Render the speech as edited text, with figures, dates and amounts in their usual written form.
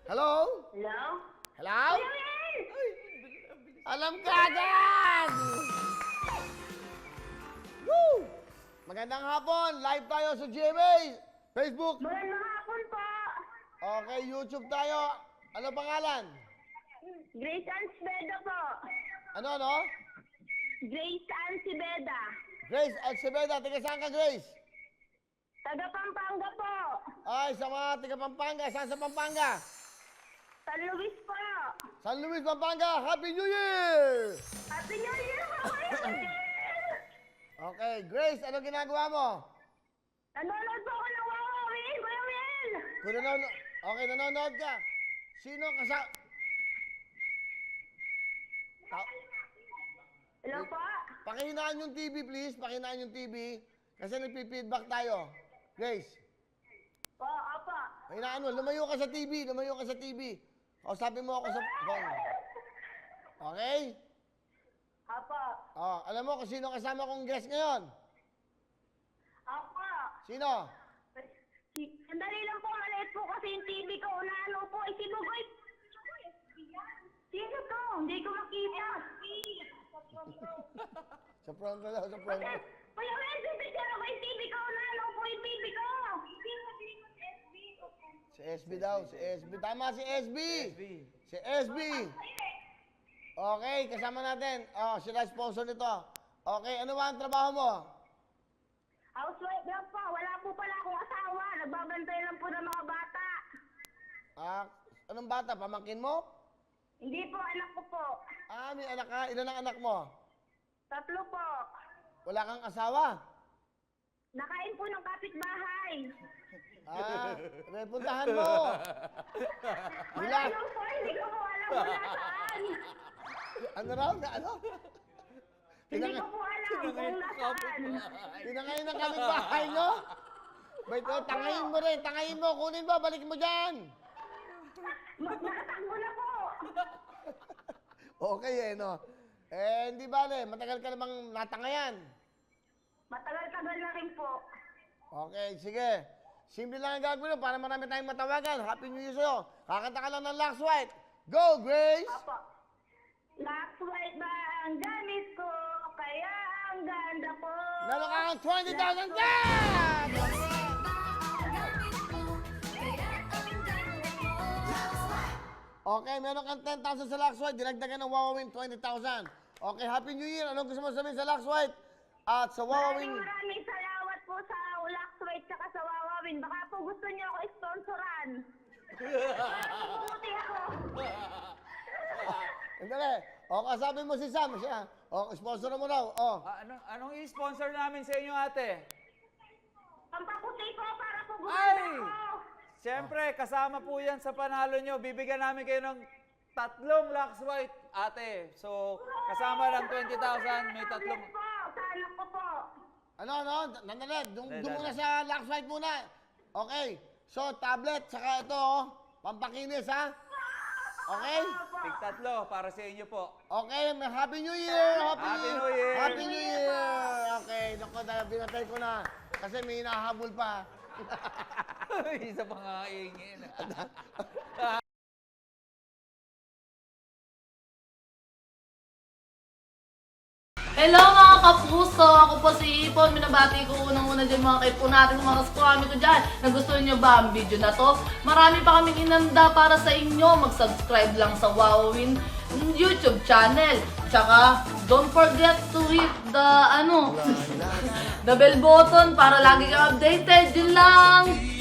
Hello? Hello? Hello? Kuya Will! Alam ka agad! Woo! Magandang hapon! Live tayo sa GMA! Facebook! Magandang hapon po! Okay, YouTube tayo. Ano pangalan? Grace Ann Sibeda po. Ano? Grace Ann Sibeda. Grace Alcebeda. Tiga saan ka, Grace? Taga Pampanga po. Ay, sa mga tiga Pampanga. Saan sa Pampanga? San Luis po. San Luis, Pampanga. Happy New Year! Happy New Year po, Kuya Will! Okay, Grace, ano ginagawa mo? Nanonood po ako ng Wawa Will, Kuya Will! Kung okay, nanonood ka. Sino kasama? Hello po? Pakihinaan yung TV, please. Pakihinaan yung TV. Kasi nagpi-feedback tayo. Grace, Po, opo. pahinaan mo. Lumayo ka sa TV. Lumayo ka sa TV. Kausapin mo ako sa phone. Okay? Opo. Oh, alam mo kung sino kasama kong guest ngayon? Opo. Sino? Sandali lang po, maliit po kasi yung TV ko. Unaano po, isinugoy. Sino to? Hindi ko makita. Sa front na daw, sa front. Kuya Will, bibigyan ako yung TV ko. Unaano po yung TV ko. Si SB daw, si SB. Tama si SB. Si SB. Okay, kasama natin. Oh, sila sponsor nito. Okay, ano ba ang trabaho mo? Housewife lang po. Wala po pala akong asawa. Nagbabantay lang po ng mga bata. Anong bata? Pamangkin mo? Hindi po, anak ko po. May anak ka. Ilan ang anak mo? 3 po. Wala kang asawa? Nakain po ng kapitbahay. May puntahan mo. Wala lang po, hindi ko po alam kung nasaan. Ano raw? Ano? Hindi ko po alam kung nasaan. Tinangayin ng kapitbahay nyo? Wait, tangayin mo rin. Tangayin mo. Kunin mo. Balik mo dyan. Nakatakbo na po. Okay no? Hindi bale. Matagal ka namang natangayan. Matagal-tagal na rin po. Okay, sige. Simple lang ang gagawin mo para marami tayong matawagan. Happy New Year sa'yo. Kakanta ka lang ng Lux White. Go, Grace! Apo. Lux White ba ang gamit ko? Kaya ang ganda ko. Meron kang 20,000 dyan! Okay, meron kang 10,000 sa Lux White. Dinagdagan ng Wawawin 20,000. Okay, Happy New Year. Anong gusto mo sabihin sa Lux White? At sa Wawawin... Maraming salamat po sa Lux White tsaka sa Wawawin. Baka po gusto niyo ako sponsoran. Bumuti ako. Hindi. O, kasabi mo si Sam. Siya. O, sponsor mo raw. O. Anong i-sponsor namin sa inyo, ate? Pampaputi ko para po Ay! gumanda ako. Siyempre, kasama po yan sa panalo nyo. Bibigyan namin kayo ng 3 Lux White, ate. So, kasama ng 20,000, may 3. Tablet po, sa anak ko po. Ano? Nandali. Doon muna sa Lux White muna. Okay. So, tablet. Saka ito, pampakinis, ha? Okay? Tig 3 para sa inyo po. Okay, may Happy New Year! Happy New Year! Happy New Year! Okay, naku, binatay ko na. Kasi may hinahabol pa. Isa pa nga ingin. Hello mga kapuso! Ako po si Ipon. Minabati ko unang-una dyan mga kaipo natin, mga kaskwami ko dyan. Nagustuhan nyo ba ang video na to? Marami pa kaming inanda para sa inyo. Mag-subscribe lang sa Wawawin YouTube channel. Tsaka, don't forget to hit the, the bell button para lagi kang updated. Yun lang!